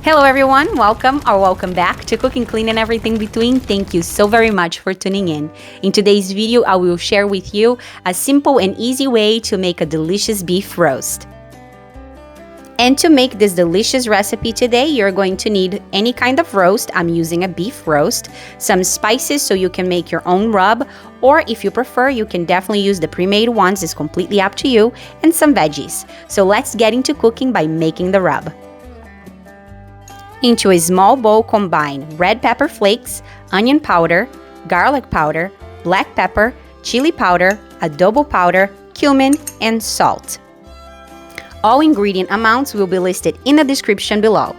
Hello everyone, welcome back to Cooking Clean and Everything Between. Thank you so very much for tuning in. In today's video, I will share with you a simple and easy way to make a delicious beef roast. And to make this delicious recipe today, you're going to need any kind of roast. I'm using a beef roast, some spices so you can make your own rub, or if you prefer, you can definitely use the pre-made ones, it's completely up to you, and some veggies. So let's get into cooking by making the rub. Into a small bowl, combine red pepper flakes, onion powder, garlic powder, black pepper, chili powder, adobo powder, cumin, and salt. All ingredient amounts will be listed in the description below.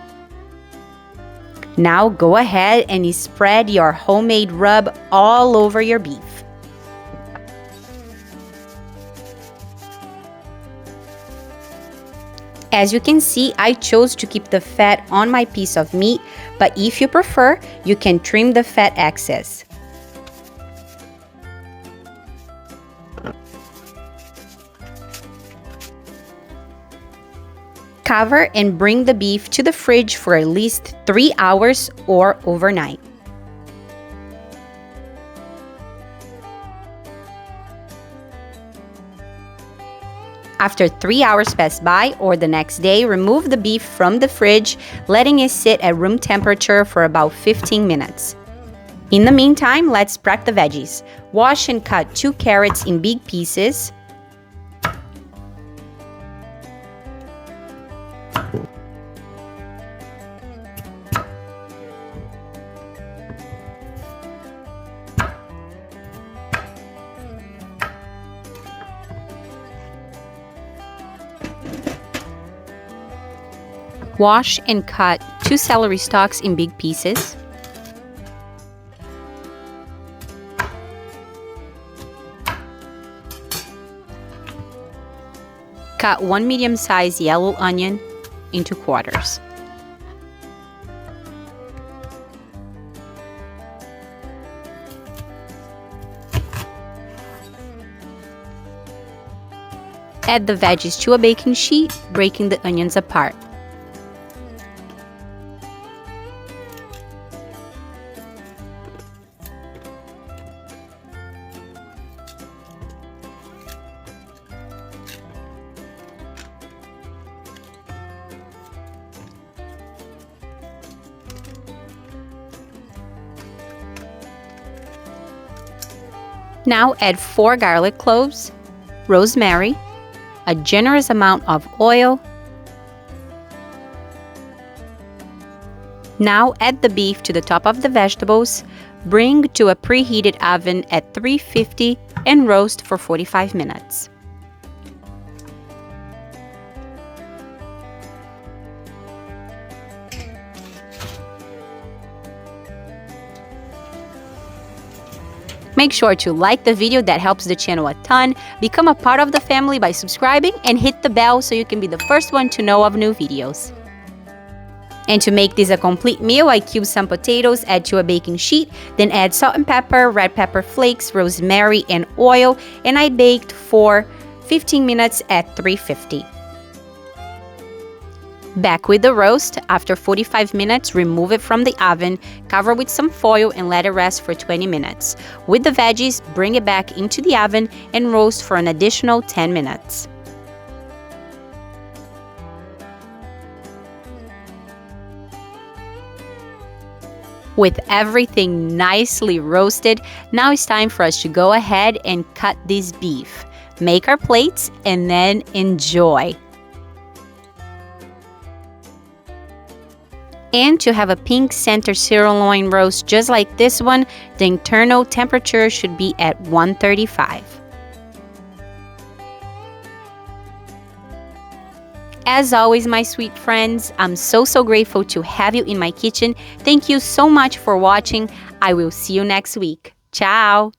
Now go ahead and spread your homemade rub all over your beef. As you can see, I chose to keep the fat on my piece of meat, but if you prefer, you can trim the fat excess. Cover and bring the beef to the fridge for at least 3 hours or overnight. After 3 hours pass by or the next day, remove the beef from the fridge, letting it sit at room temperature for about 15 minutes. In the meantime, let's prep the veggies. Wash and cut 2 carrots in big pieces. Wash and cut 2 celery stalks in big pieces. Cut 1 medium-sized yellow onion into quarters. Add the veggies to a baking sheet, breaking the onions apart. Now add 4 garlic cloves, rosemary, a generous amount of oil. Now add the beef to the top of the vegetables, bring to a preheated oven at 350 and roast for 45 minutes. Make sure to like the video, that helps the channel a ton. Become a part of the family by subscribing and hit the bell so you can be the first one to know of new videos. And to make this a complete meal, I cubed some potatoes, add to a baking sheet, then add salt and pepper, red pepper flakes, rosemary, and oil, and I baked for 15 minutes at 350. Back with the roast. After 45 minutes, remove it from the oven, cover with some foil and let it rest for 20 minutes. With the veggies, bring it back into the oven and roast for an additional 10 minutes. With everything nicely roasted, now it's time for us to go ahead and cut this beef. Make our plates and then enjoy. And to have a pink center sirloin roast just like this one, the internal temperature should be at 135. As always, my sweet friends, I'm so grateful to have you in my kitchen. Thank you so much for watching. I will see you next week. Ciao!